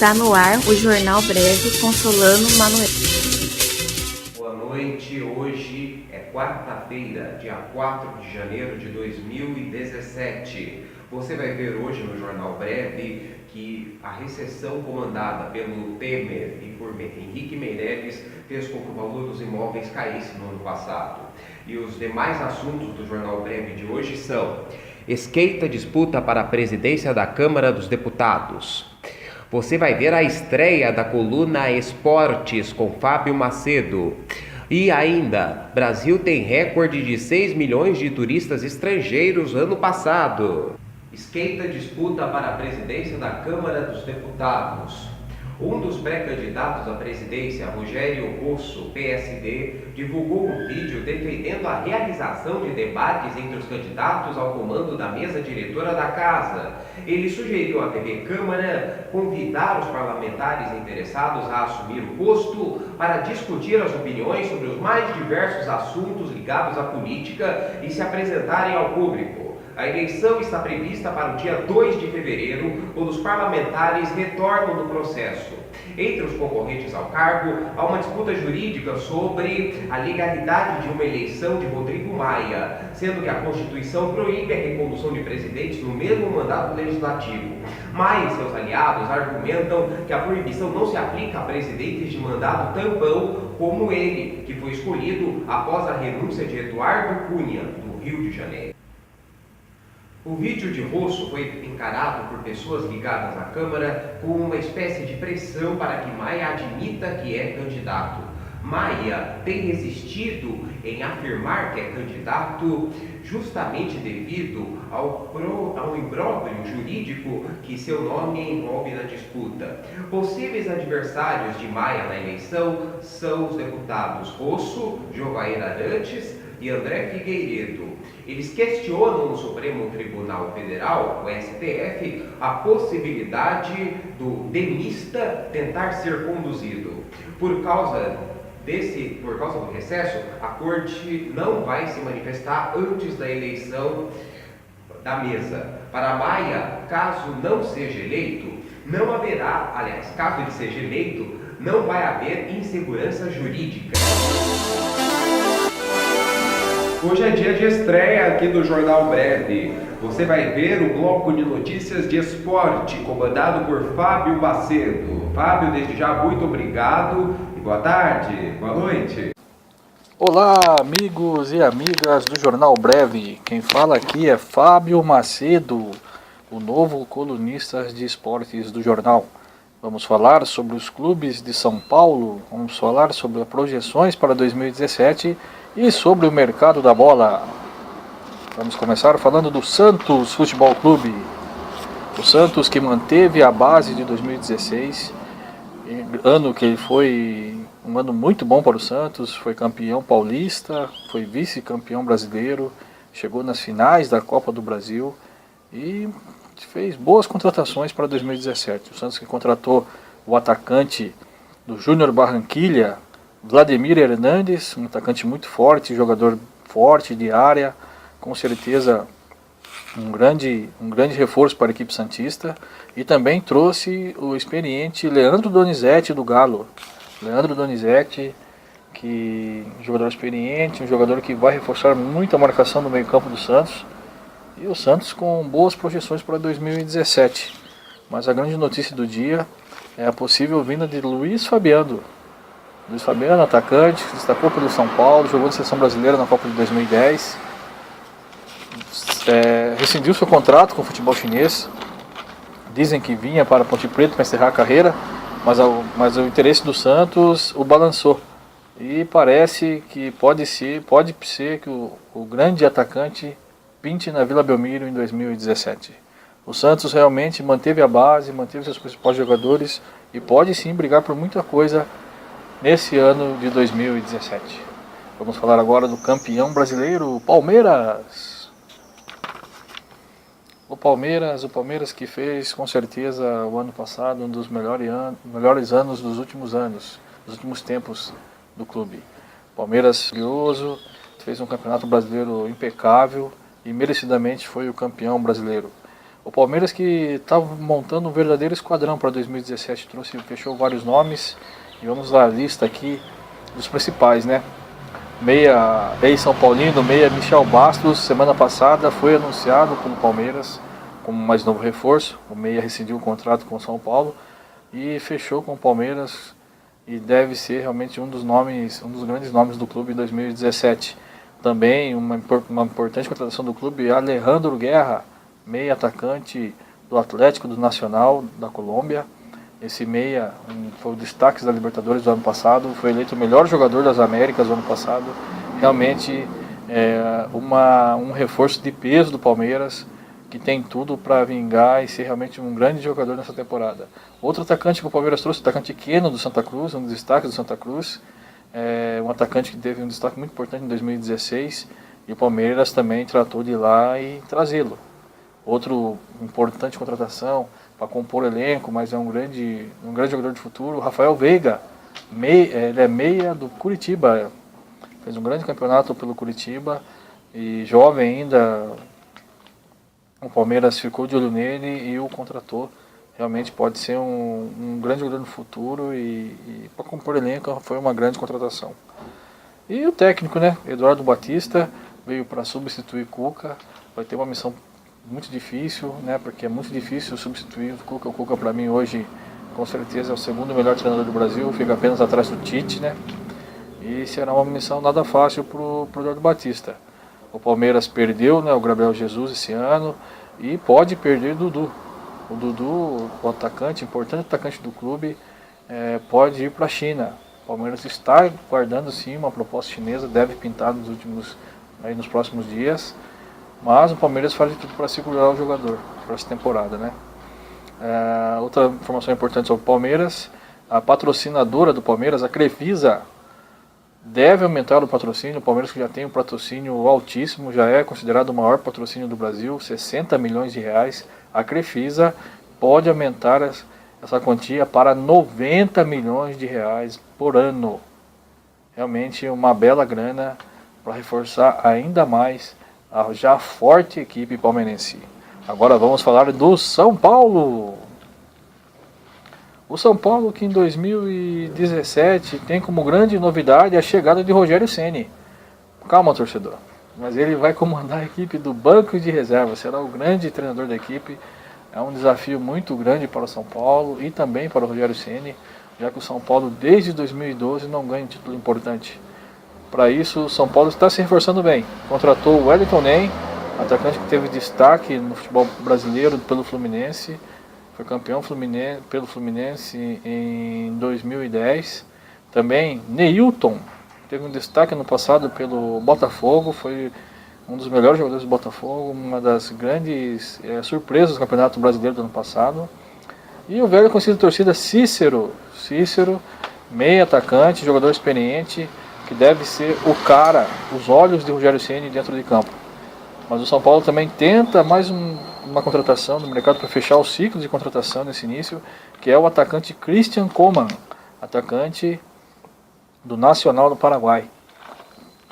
Está no ar o Jornal Breve com Solano Manoel. Boa noite, hoje é quarta-feira, dia 4 de janeiro de 2017. Você vai ver hoje no Jornal Breve que a recessão comandada pelo Temer e por Henrique Meirelles fez com que o valor dos imóveis caísse no ano passado. E os demais assuntos do Jornal Breve de hoje são: esquenta disputa para a presidência da Câmara dos Deputados. Você vai ver a estreia da coluna Esportes com Fábio Macedo. E ainda, Brasil tem recorde de 6 milhões de turistas estrangeiros ano passado. Esquenta disputa para a presidência da Câmara dos Deputados. Um dos pré-candidatos à presidência, Rogério Rosso, PSD, divulgou um vídeo defendendo a realização de debates entre os candidatos ao comando da mesa diretora da casa. Ele sugeriu à TV Câmara convidar os parlamentares interessados a assumir o posto para discutir as opiniões sobre os mais diversos assuntos ligados à política e se apresentarem ao público. A eleição está prevista para o dia 2 de fevereiro, quando os parlamentares retornam do processo. Entre os concorrentes ao cargo, há uma disputa jurídica sobre a legalidade de uma eleição de Rodrigo Maia, sendo que a Constituição proíbe a recondução de presidentes no mesmo mandato legislativo. Maia e seus aliados argumentam que a proibição não se aplica a presidentes de mandato tampão como ele, que foi escolhido após a renúncia de Eduardo Cunha, do Rio de Janeiro. O vídeo de Rosso foi encarado por pessoas ligadas à Câmara como uma espécie de pressão para que Maia admita que é candidato. Maia tem resistido em afirmar que é candidato justamente devido ao imbróglio jurídico que seu nome envolve na disputa. Possíveis adversários de Maia na eleição são os deputados Rosso, Jovair Arantes e André Figueiredo. Eles questionam no Supremo Tribunal Federal, o STF, a possibilidade do demista tentar ser conduzido. Por causa do recesso, a Corte não vai se manifestar antes da eleição da mesa. Para Maia, caso não seja eleito, não haverá, caso ele seja eleito, não vai haver insegurança jurídica. Hoje é dia de estreia aqui do Jornal Breve. Você vai ver o bloco de notícias de esporte, comandado por Fábio Macedo. Fábio, desde já, muito obrigado e boa tarde, boa noite. Olá, amigos e amigas do Jornal Breve. Quem fala aqui é Fábio Macedo, o novo colunista de esportes do jornal. Vamos falar sobre os clubes de São Paulo, vamos falar sobre as projeções para 2017 e sobre o mercado da bola. Vamos começar falando do Santos Futebol Clube. O Santos, que manteve a base de 2016, ano que foi um ano muito bom para o Santos, foi campeão paulista, foi vice-campeão brasileiro, chegou nas finais da Copa do Brasil e fez boas contratações para 2017. O Santos, que contratou o atacante do Júnior Barranquilla, Vladimir Hernandes, um atacante muito forte, jogador forte de área, com certeza um grande reforço para a equipe santista, e também trouxe o experiente Leandro Donizete do Galo. Leandro Donizete, que é um jogador experiente, um jogador que vai reforçar muito a marcação no meio-campo do Santos, e o Santos com boas projeções para 2017. Mas a grande notícia do dia é a possível vinda de Luiz Fabiano. Luiz Fabiano, atacante, destacou pelo São Paulo, jogou na seleção brasileira na Copa de 2010. Rescindiu seu contrato com o futebol chinês. Dizem que vinha para Ponte Preta para encerrar a carreira, mas o interesse do Santos o balançou. E parece que pode ser que o grande atacante pinte na Vila Belmiro em 2017. O Santos realmente manteve a base, manteve seus principais jogadores e pode sim brigar por muita coisa nesse ano de 2017. Vamos falar agora do campeão brasileiro, o Palmeiras. O Palmeiras que fez com certeza o ano passado um dos melhores anos dos últimos tempos do clube. O Palmeiras glorioso, fez um campeonato brasileiro impecável e merecidamente foi o campeão brasileiro. O Palmeiras que estava montando um verdadeiro esquadrão para 2017, fechou vários nomes, e vamos lá, a lista aqui dos principais, né? Meia ex-São Paulino, meia Michel Bastos, semana passada foi anunciado pelo Palmeiras como mais novo reforço. O meia rescindiu o contrato com o São Paulo e fechou com o Palmeiras, e deve ser realmente um dos grandes nomes do clube em 2017. Também uma importante contratação do clube, Alejandro Guerra, meia atacante do Atlético do Nacional da Colômbia. Esse meia foi o destaque da Libertadores do ano passado, foi eleito o melhor jogador das Américas do ano passado. Realmente um reforço de peso do Palmeiras, que tem tudo para vingar e ser realmente um grande jogador nessa temporada. Outro atacante que o Palmeiras trouxe, o atacante Keno do Santa Cruz, um dos destaques do Santa Cruz, um atacante que teve um destaque muito importante em 2016, e o Palmeiras também tratou de ir lá e trazê-lo. Outro importante contratação para compor o elenco, mas é um grande jogador de futuro, Rafael Veiga, ele é meia do Curitiba, fez um grande campeonato pelo Curitiba, e jovem ainda. O Palmeiras ficou de olho nele e o contratou. Realmente pode ser um grande jogador no futuro, e para compor elenco foi uma grande contratação. E o técnico, né? Eduardo Batista veio para substituir Cuca. Vai ter uma missão muito difícil, né? Porque é muito difícil substituir o Cuca. O Cuca, para mim, hoje, com certeza é o segundo melhor treinador do Brasil, fica apenas atrás do Tite, né? E será uma missão nada fácil para o Eduardo Batista. O Palmeiras perdeu, né, o Gabriel Jesus esse ano, e pode perder Dudu. O Dudu, o atacante, importante atacante do clube, pode ir para a China. O Palmeiras está guardando sim uma proposta chinesa, deve pintar nos próximos dias, mas o Palmeiras faz de tudo para segurar o jogador para essa temporada, né? Outra informação importante sobre o Palmeiras: a patrocinadora do Palmeiras, a Crefisa, deve aumentar o patrocínio. O Palmeiras, que já tem um patrocínio altíssimo, já é considerado o maior patrocínio do Brasil, 60 milhões de reais. A Crefisa pode aumentar essa quantia para 90 milhões de reais por ano. Realmente uma bela grana para reforçar ainda mais a já forte equipe palmeirense. Agora vamos falar do São Paulo. O São Paulo, que em 2017 tem como grande novidade a chegada de Rogério Ceni. Calma, torcedor, mas ele vai comandar a equipe do banco de reserva, será o grande treinador da equipe. É um desafio muito grande para o São Paulo e também para o Rogério Ceni, já que o São Paulo desde 2012 não ganha um título importante. Para isso, o São Paulo está se reforçando bem. Contratou o Wellington Ney, atacante que teve destaque no futebol brasileiro pelo Fluminense. Foi campeão pelo Fluminense em 2010. Também Neilton teve um destaque no passado pelo Botafogo, foi um dos melhores jogadores do Botafogo, uma das grandes surpresas do Campeonato Brasileiro do ano passado. E o velho conhecido da torcida Cícero, meio atacante, jogador experiente, que deve ser o cara, os olhos de Rogério Ceni dentro de campo. Mas o São Paulo também tenta mais uma contratação no mercado para fechar o ciclo de contratação nesse início, que é o atacante Christian Coman, atacante do Nacional do Paraguai.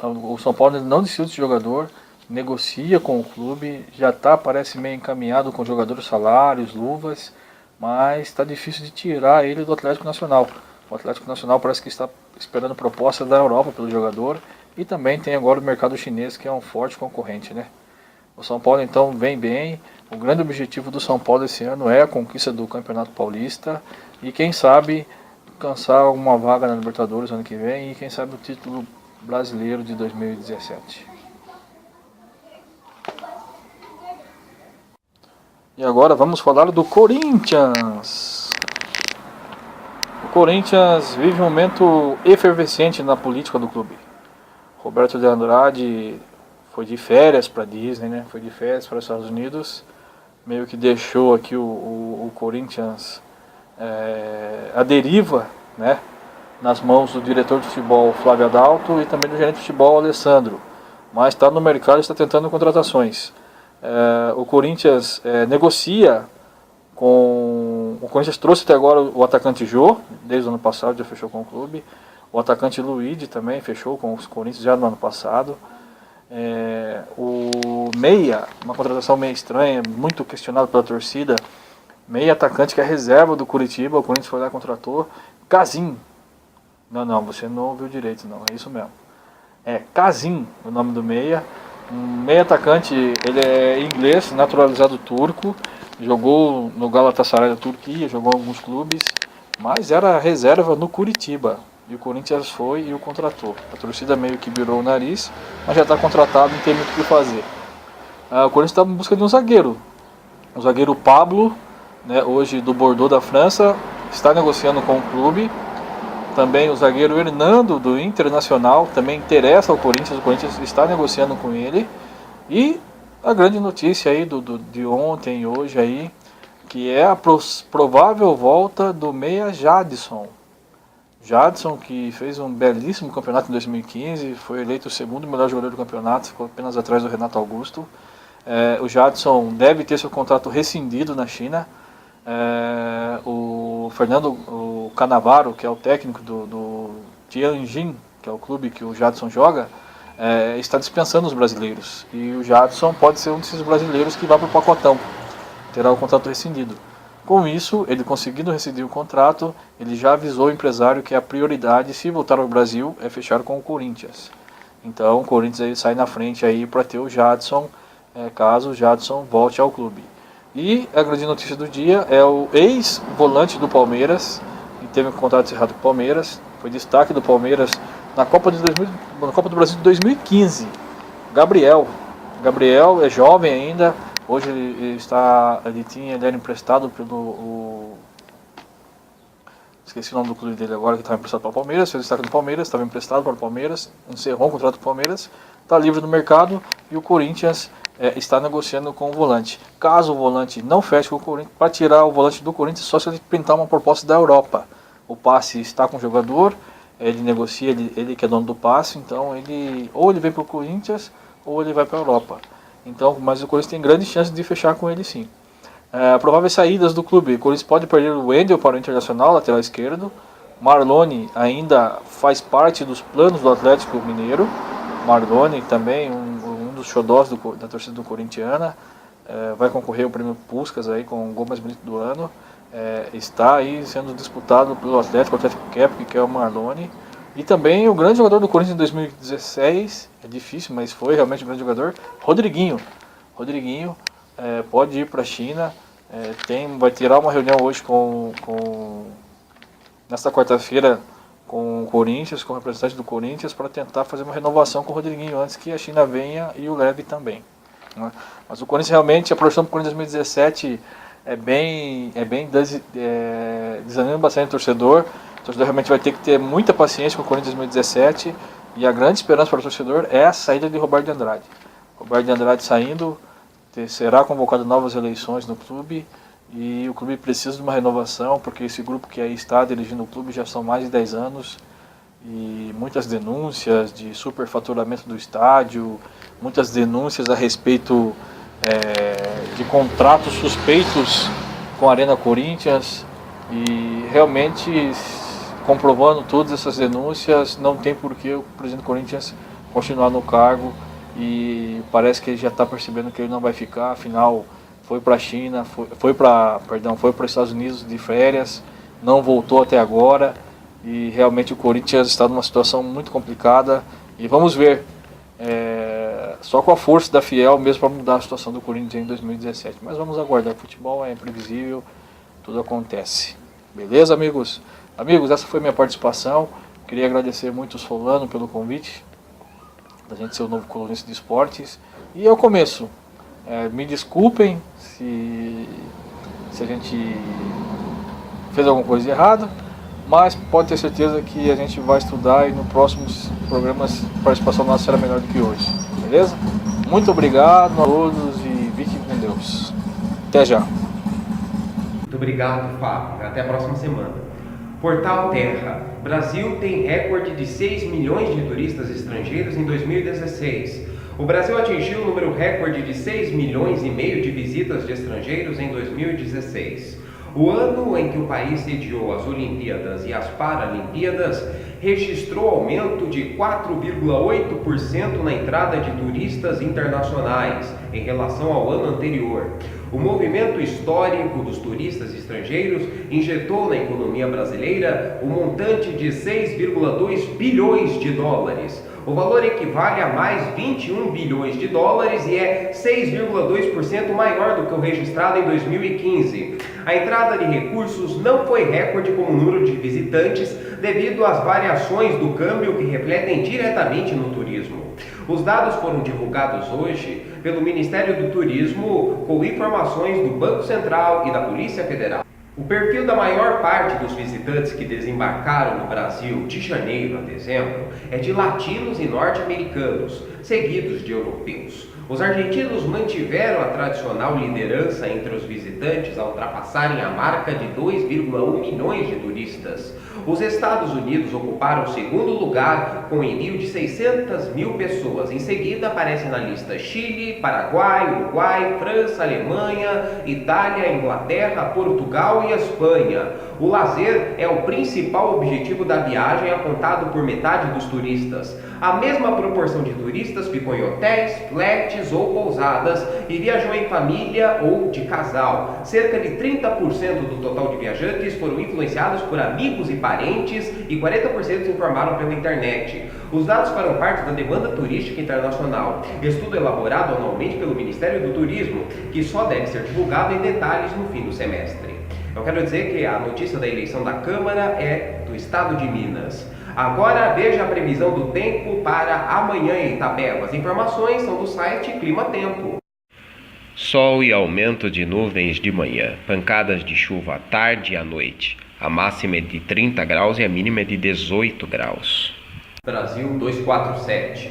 O São Paulo não desistiu desse jogador, negocia com o clube, já parece meio encaminhado com jogadores, salários, luvas, mas está difícil de tirar ele do Atlético Nacional. O Atlético Nacional parece que está esperando proposta da Europa pelo jogador, e também tem agora o mercado chinês, que é um forte concorrente, né? O São Paulo então vem bem. O grande objetivo do São Paulo esse ano é a conquista do Campeonato Paulista e quem sabe alcançar alguma vaga na Libertadores ano que vem, e quem sabe o título brasileiro de 2017. E agora vamos falar do Corinthians. O Corinthians vive um momento efervescente na política do clube. Roberto de Andrade foi de férias para Disney, né? Foi de férias para os Estados Unidos, meio que deixou aqui o Corinthians à deriva, né? Nas mãos do diretor de futebol Flávio Adalto e também do gerente de futebol Alessandro, mas está no mercado e está tentando contratações. O Corinthians negocia com... O Corinthians trouxe até agora o atacante Jô, desde o ano passado já fechou com o clube. O atacante Luigi também fechou com os Corinthians já no ano passado. O Meia, uma contratação meio estranha, muito questionado pela torcida. Meia atacante que é reserva do Curitiba, o Corinthians foi lá e contratou. Casim. Não, você não ouviu direito, não, é isso mesmo. É Casim, o nome do Meia. Um meia atacante, ele é inglês, naturalizado turco. Jogou no Galatasaray da Turquia, jogou em alguns clubes, mas era reserva no Curitiba. E o Corinthians foi e o contratou. A torcida meio que virou o nariz, mas já está contratado, não tem muito o que fazer. O Corinthians está em busca de um zagueiro. O zagueiro Pablo, né, hoje do Bordeaux da França, está negociando com o clube. Também o zagueiro Hernando do Internacional também interessa ao Corinthians. O Corinthians está negociando com ele. E a grande notícia aí de ontem e hoje aí, que é a provável volta do meia Jadson. Jadson, que fez um belíssimo campeonato em 2015, foi eleito o segundo melhor jogador do campeonato, ficou apenas atrás do Renato Augusto. O Jadson deve ter seu contrato rescindido na China. O Fernando Canavaro, que é o técnico do Tianjin, que é o clube que o Jadson joga, está dispensando os brasileiros. E o Jadson pode ser um desses brasileiros que vai para o pacotão, terá o contrato rescindido. Com isso, ele conseguindo rescindir o contrato, ele já avisou o empresário que a prioridade, se voltar ao Brasil, é fechar com o Corinthians. Então o Corinthians aí sai na frente aí para ter o Jadson, caso o Jadson volte ao clube. E a grande notícia do dia é o ex-volante do Palmeiras, que teve um contrato encerrado com o Palmeiras, foi destaque do Palmeiras na Copa do Brasil de 2015. Gabriel é jovem ainda. Hoje ele era emprestado esqueci o nome do clube dele agora, que estava emprestado para o Palmeiras, fez destaque no Palmeiras, estava emprestado para o Palmeiras, encerrou o contrato do Palmeiras, está livre no mercado e o Corinthians está negociando com o volante. Caso o volante não feche com o Corinthians, para tirar o volante do Corinthians, só se ele pintar uma proposta da Europa. O passe está com o jogador, ele negocia, ele que é dono do passe, então ou ele vem para o Corinthians ou ele vai para a Europa. Então, mas o Corinthians tem grande chance de fechar com ele sim. Prováveis saídas do clube: o Corinthians pode perder o Wendel para o Internacional, lateral esquerdo. Marlone ainda faz parte dos planos do Atlético Mineiro. Marlone também, um dos xodós da torcida do corintiana, vai concorrer ao prêmio Puskás aí com o gol mais bonito do ano. Está aí sendo disputado pelo Atlético Cap, que é o Marlone. E também o grande jogador do Corinthians em 2016, é difícil, mas foi realmente um grande jogador, Rodriguinho. Rodriguinho pode ir para a China, vai tirar uma reunião hoje nesta quarta-feira com o Corinthians, com o representante do Corinthians, para tentar fazer uma renovação com o Rodriguinho antes que a China venha e o leve também. Né? Mas o Corinthians realmente, a produção do Corinthians em 2017 desanima bastante o torcedor. O torcedor realmente vai ter que ter muita paciência com o Corinthians 2017 e a grande esperança para o torcedor é a saída de Roberto de Andrade. Roberto de Andrade saindo, será convocado novas eleições no clube e o clube precisa de uma renovação porque esse grupo que aí está dirigindo o clube já são mais de 10 anos e muitas denúncias de superfaturamento do estádio, muitas denúncias a respeito de contratos suspeitos com a Arena Corinthians e realmente, comprovando todas essas denúncias, não tem por que o presidente do Corinthians continuar no cargo e parece que ele já está percebendo que ele não vai ficar, afinal foi para a China, foi para os Estados Unidos de férias, não voltou até agora e realmente o Corinthians está numa situação muito complicada e vamos ver, só com a força da Fiel mesmo para mudar a situação do Corinthians em 2017, mas vamos aguardar, o futebol é imprevisível, tudo acontece. Beleza, amigos? Amigos, essa foi minha participação. Queria agradecer muito o Solano pelo convite, da gente ser o novo colunista de esportes. E ao começo, me desculpem se a gente fez alguma coisa de errado, mas pode ter certeza que a gente vai estudar e nos próximos programas a participação nossa será melhor do que hoje. Beleza? Muito obrigado a todos e fiquem com Deus. Até já. Muito obrigado, Fábio. Até a próxima semana. Portal Terra. Brasil tem recorde de 6 milhões de turistas estrangeiros em 2016. O Brasil atingiu o número recorde de 6 milhões e meio de visitas de estrangeiros em 2016. O ano em que o país sediou as Olimpíadas e as Paralimpíadas registrou aumento de 4,8% na entrada de turistas internacionais em relação ao ano anterior. O movimento histórico dos turistas estrangeiros injetou na economia brasileira um montante de 6,2 bilhões de dólares. O valor equivale a mais 21 bilhões de dólares e é 6,2% maior do que o registrado em 2015. A entrada de recursos não foi recorde como número de visitantes devido às variações do câmbio que refletem diretamente no turismo. Os dados foram divulgados hoje pelo Ministério do Turismo com informações do Banco Central e da Polícia Federal. O perfil da maior parte dos visitantes que desembarcaram no Brasil de janeiro a dezembro é de latinos e norte-americanos, seguidos de europeus. Os argentinos mantiveram a tradicional liderança entre os visitantes ao ultrapassarem a marca de 2,1 milhões de turistas. Os Estados Unidos ocuparam o segundo lugar com envio de 600 mil pessoas. Em seguida aparecem na lista Chile, Paraguai, Uruguai, França, Alemanha, Itália, Inglaterra, Portugal e Espanha. O lazer é o principal objetivo da viagem, apontado por metade dos turistas. A mesma proporção de turistas ficou em hotéis, flats ou pousadas e viajou em família ou de casal. Cerca de 30% do total de viajantes foram influenciados por amigos e parentes e 40% se informaram pela internet. Os dados farão parte da demanda turística internacional, estudo elaborado anualmente pelo Ministério do Turismo, que só deve ser divulgado em detalhes no fim do semestre. Eu quero dizer que a notícia da eleição da Câmara é do estado de Minas. Agora veja a previsão do tempo para amanhã em Itapeva. As informações são do site Clima Tempo. Sol e aumento de nuvens de manhã, pancadas de chuva à tarde e à noite. A máxima é de 30 graus e a mínima é de 18 graus. Brasil 247.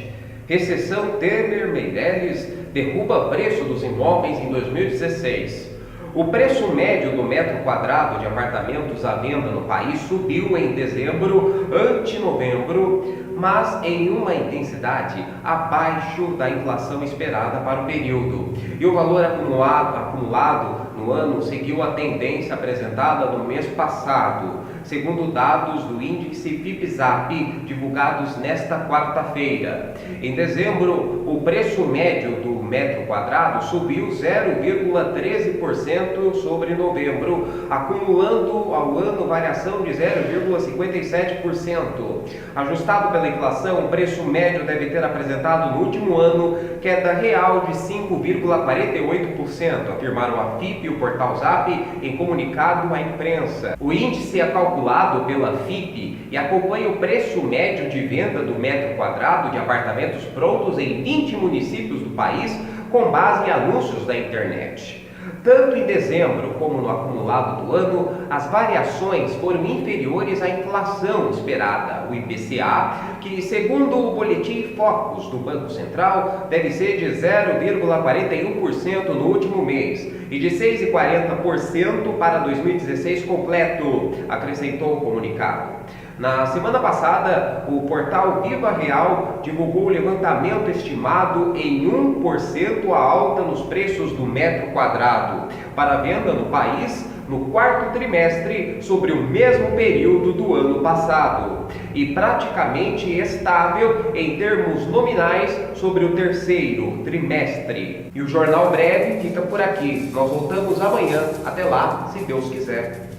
Recessão Temer-Meirelles derruba preço dos imóveis em 2016. O preço médio do metro quadrado de apartamentos à venda no país subiu em dezembro ante novembro, mas em uma intensidade abaixo da inflação esperada para o período. E o valor acumulado no ano seguiu a tendência apresentada no mês passado, segundo dados do índice FIPZAP divulgados nesta quarta-feira. Em dezembro, o preço médio do metro quadrado subiu 0,13% sobre novembro, acumulando ao ano variação de 0,57%. Ajustado pela inflação, o preço médio deve ter apresentado no último ano queda real de 5,48%, afirmaram a FIP e o portal Zap em comunicado à imprensa. O índice é calculado pela FIP e acompanha o preço médio de venda do metro quadrado de apartamentos prontos em 20 municípios do país, com base em anúncios da internet. Tanto em dezembro como no acumulado do ano, as variações foram inferiores à inflação esperada, o IPCA, que, segundo o boletim Focus do Banco Central, deve ser de 0,41% no último mês e de 6,40% para 2016 completo, acrescentou o comunicado. Na semana passada, o portal Viva Real divulgou o levantamento estimado em 1% a alta nos preços do metro quadrado para venda no país no quarto trimestre sobre o mesmo período do ano passado e praticamente estável em termos nominais sobre o terceiro trimestre. E o Jornal Breve fica por aqui. Nós voltamos amanhã. Até lá, se Deus quiser.